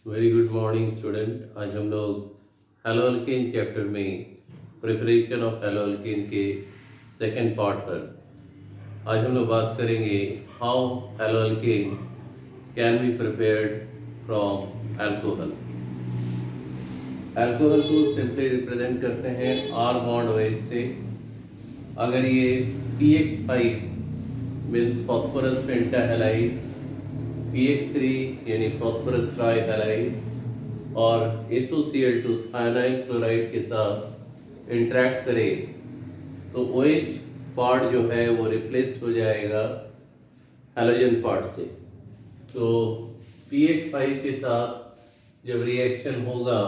Very good morning student. आज हम लोग हेलोअल्केन चैप्टर में प्रिपरेशन ऑफ हेलोअल्केन के सेकंड पार्ट पर आज हम लोग बात करेंगे how haloalkane can be prepared from alcohol. Alcohol को सिंपली रिप्रेजेंट करते हैं आर बॉन्ड OH से। अगर ये PX5 means phosphorus pentahalide, PX3 यानी फॉस्फोरस ट्राईहेलाइड और SOCl2 थायनाइल क्लोराइड के साथ इंटरेक्ट करे तो OH पार्ट जो है वो रिप्लेस हो जाएगा हैलोजन पार्ट से। तो PX5 के साथ जब रिएक्शन होगा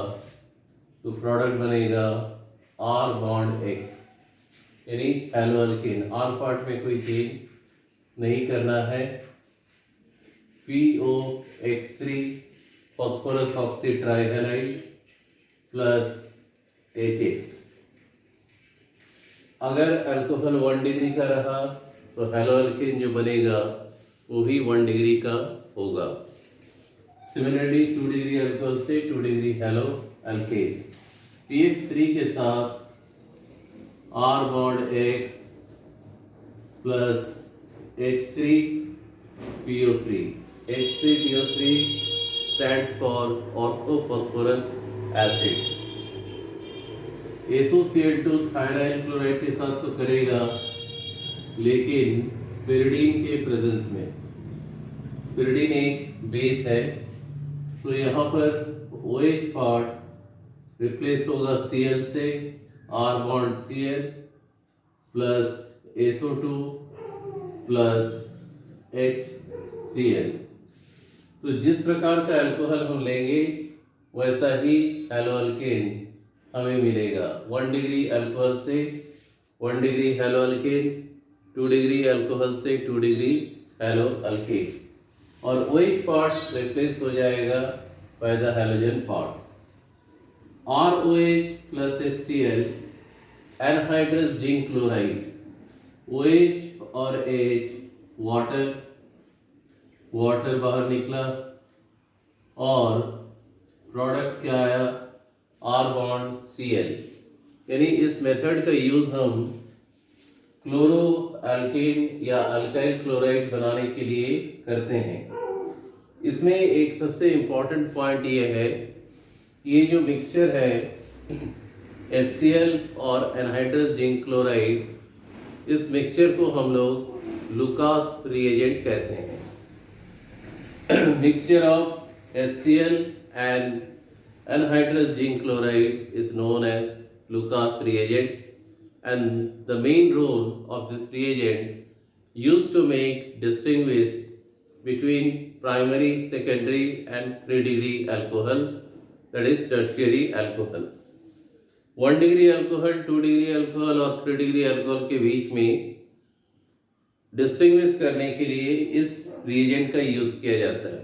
तो प्रोडक्ट बनेगा R बॉन्ड X यानी हेलोअल्केन। R पार्ट में कोई चेंज नहीं करना है। POX3 phosphorus oxy trihalide plus HX। अगर अल्कोहल 1 डिग्री का रहा तो हेलोअल्केन जो बनेगा वो भी 1 डिग्री का होगा। सिमिलरली 2 डिग्री अल्कोहल से 2 डिग्री हेलोअल्केन। PX3 के साथ R bond X plus H3PO3। H3PO3 stands for orthophosphorus acid। SOCl2 thionyl chloride के साथ तो करेगा लेकिन पिरिडीन के प्रेजेंस में। पिरिडीन एक बेस है तो यहाँ पर OH पार्ट रिप्लेस होगा Cl से, R bond Cl plus SO2 plus HCl। तो जिस प्रकार का अल्कोहल हम लेंगे वैसा ही हेलोअल्केन हमें मिलेगा। 1 डिग्री अल्कोहल से 1 डिग्री हेलोअल्केन, 2 डिग्री अल्कोहल से 2 डिग्री हेलोअल्केन और OH पार्ट रिप्लेस हो जाएगा by the halogen part. ROH plus HCl anhydrous zinc chloride. OH और H वाटर बाहर निकला और प्रोडक्ट क्या आया R बॉन्ड Cl। यानी इस मेथड का यूज हम क्लोरो अल्केन या अल्काइल क्लोराइड बनाने के लिए करते हैं। इसमें एक सबसे इम्पॉर्टेंट पॉइंट ये है, ये जो मिक्सचर है HCl और एनहाइड्रस जिंक क्लोराइड, इस मिक्सचर को हम लोग लुकास रिएजेंट कहते हैं। Mixture of HCl and anhydrous zinc chloride is known as Lucas reagent, and the main role of this reagent used to make distinguish between primary, secondary and 3 degree alcohol, that is tertiary alcohol। 1 degree alcohol, 2 degree alcohol और 3 degree alcohol के बीच में distinguish करने के लिए इस reagent का use किया जाता है।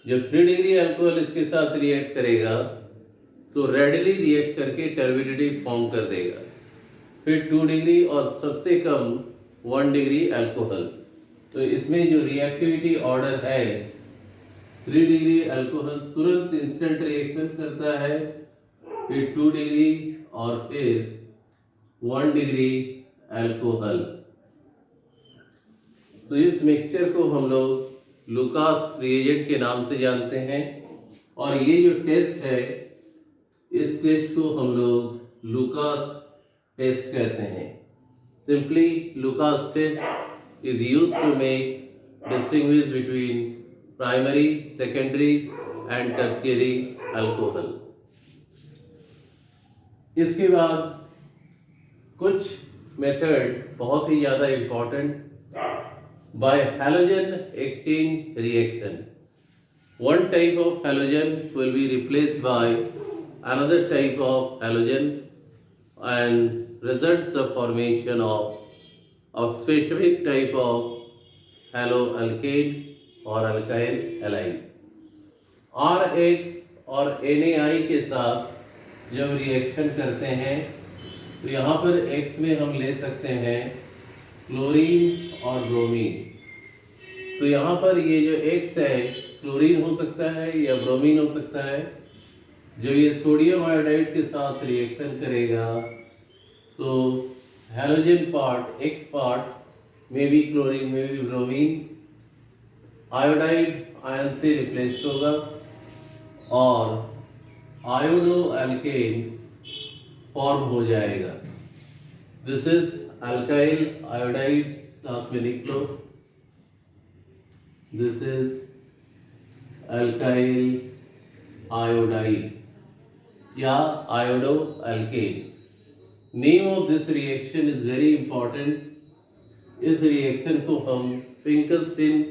जब 3 डिग्री अल्कोहल इसके साथ रिएक्ट करेगा तो रेडिली रिएक्ट करके टर्बिडिटी फॉर्म कर देगा। फिर 2 डिग्री और सबसे कम 1 डिग्री अल्कोहल, तो इसमें जो रिएक्टिविटी ऑर्डर है 3 डिग्री अल्कोहल तुरंत इंस्टेंट रिएक्शन करता है, फिर 2 डिग्री और फिर 1 डिग्री अल्कोहल। तो इस मिक्सचर को हम लोग लुकास रिएजेंट के नाम से जानते हैं और ये जो टेस्ट है इस टेस्ट को हम लोग लुकास टेस्ट कहते हैं। Simply Lucas test is used to make distinguish between primary, secondary and tertiary alcohol. इसके बाद कुछ मेथड बहुत ही ज़्यादा important. By halogen exchange reaction, one type of halogen will be replaced by another type of halogen and results the formation of specific type of haloalkane or alkyl halide। RH और NaI के साथ जब reaction करते हैं तो यहाँ पर X में हम ले सकते हैं क्लोरीन और ब्रोमीन। तो यहाँ पर ये जो X है क्लोरीन हो सकता है या ब्रोमीन हो सकता है। जब ये सोडियम आयोडाइड के साथ रिएक्शन करेगा तो हैलोजन पार्ट X पार्ट में भी क्लोरीन में भी ब्रोमीन आयोडाइड आयन से रिप्लेस होगा और आयोडो अल्केन फॉर्म हो जाएगा। दिस इज अल्काइल आयोडाइड, साथ में लिख लो, दिस इज अल्काइल आयोडाइड या iodo alkane. Name of this reaction is very important. इस रिएक्शन को हम फिंकलस्टीन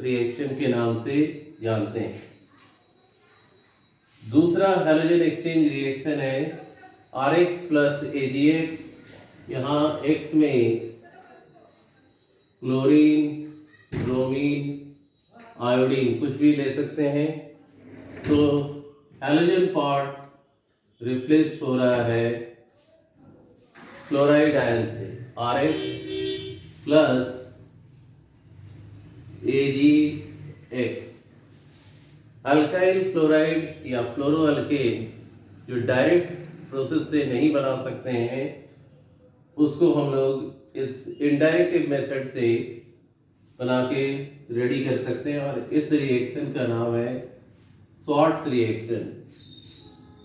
रिएक्शन के नाम से जानते हैं। दूसरा हैलोजन एक्सचेंज रिएक्शन है RH प्लस AgF। यहाँ X में क्लोरीन, ब्रोमीन, आयोडीन कुछ भी ले सकते हैं। तो हैलोजन पार्ट रिप्लेस हो रहा है क्लोराइड आयन से RH plus AgX। Alkyl chloride या फ्लोरोअल्केन जो डायरेक्ट प्रोसेस से नहीं बना सकते हैं उसको हम लोग इस इनडायरेक्ट मेथड से बना के रेडी कर सकते हैं और इस रिएक्शन का नाम है स्वार्ट्ज रिएक्शन।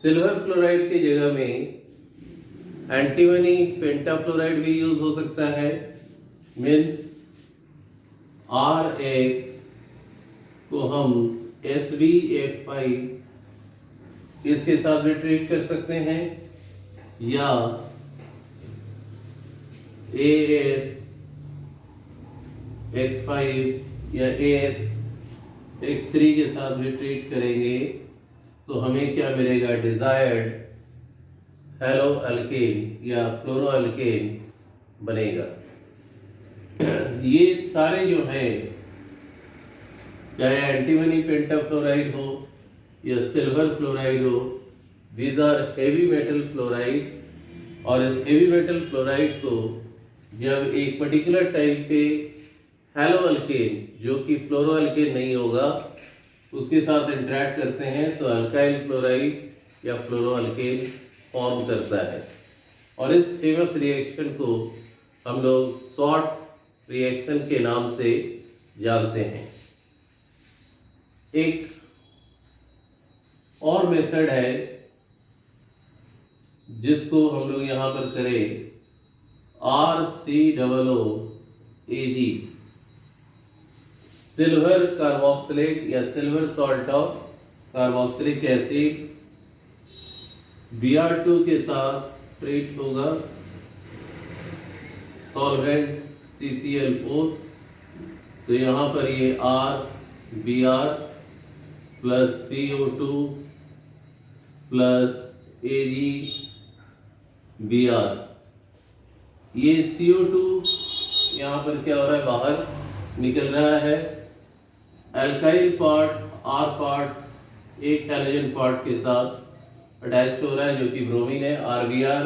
सिल्वर फ्लोराइड की जगह में एंटीमनी पेंटाफ्लोराइड भी यूज हो सकता है। मीन्स RX को हम SbF5 इसके साथ भी ट्रीट कर सकते हैं या AsX5 या AsX3 के साथ भी ट्रीट करेंगे तो हमें क्या मिलेगा, डिजायर्ड हैलोअल्केन या फ्लोरोअल्केन बनेगा। ये सारे जो हैं, चाहे एंटीमनी पेंटाफ्लोराइड हो या सिल्वर फ्लोराइड हो, these are heavy metal fluoride. और इस हेवी मेटल फ्लोराइड को जब एक पर्टिकुलर टाइप के हैलोअल्केन जो कि फ्लोरोअल्केन नहीं होगा उसके साथ इंटरेक्ट करते हैं तो अल्काइल फ्लोराइड या फ्लोरोअल्केन फॉर्म करता है। और इस फेमस रिएक्शन को हम लोग स्वार्ट्ज रिएक्शन के नाम से जानते हैं। एक और मेथड है जिसको हम लोग यहाँ पर करें, RCOOAg, सिल्वर कार्बोक्सिलेट या silver salt of carboxylic acid Br2 के साथ ट्रीट होगा सॉल्वेंट CCl4। तो यहाँ पर ये RBr plus CO2 plus AgBr, ये CO2 यहाँ पर क्या हो रहा है, बाहर निकल रहा है। अल्काइल पार्ट R पार्ट एक हैलोजन पार्ट के साथ अटैच हो रहा है जो कि ब्रोमीन है, RBr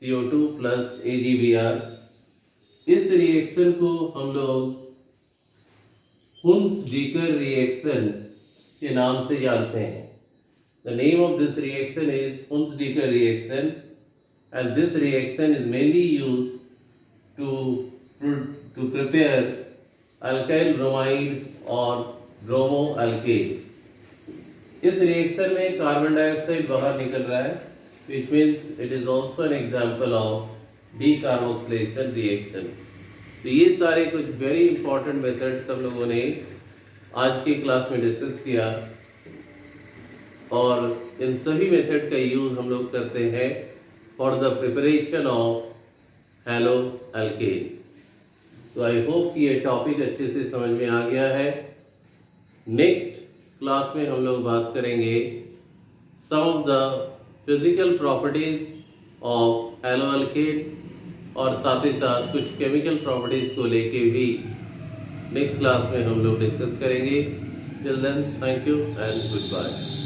CO2 प्लस AgBr। इस रिएक्शन को हम लोग हुन्स-डीकर रिएक्शन के नाम से जानते हैं। The name of this reaction is Huns-Decker reaction, and this reaction is mainly used to prepare alkyl bromide or bromoalkane. इस रिएक्शन में कार्बन डाइऑक्साइड बाहर निकल रहा है, which means it is also an example of decarboxylation reaction. तो ये सारे कुछ वेरी इंपॉर्टेंट मेथड्स हम लोगों ने आज की क्लास में डिस्कस किया और इन सभी मेथड का यूज़ हम लोग करते हैं फॉर द प्रिपरेशन ऑफ हैलोअल्केन। तो आई होप कि ये टॉपिक अच्छे से समझ में आ गया है। नेक्स्ट क्लास में हम लोग बात करेंगे some of the physical properties of haloalkane और साथ ही साथ कुछ केमिकल प्रॉपर्टीज को लेके भी नेक्स्ट क्लास में हम लोग डिस्कस करेंगे। Till then, thank you and good bye.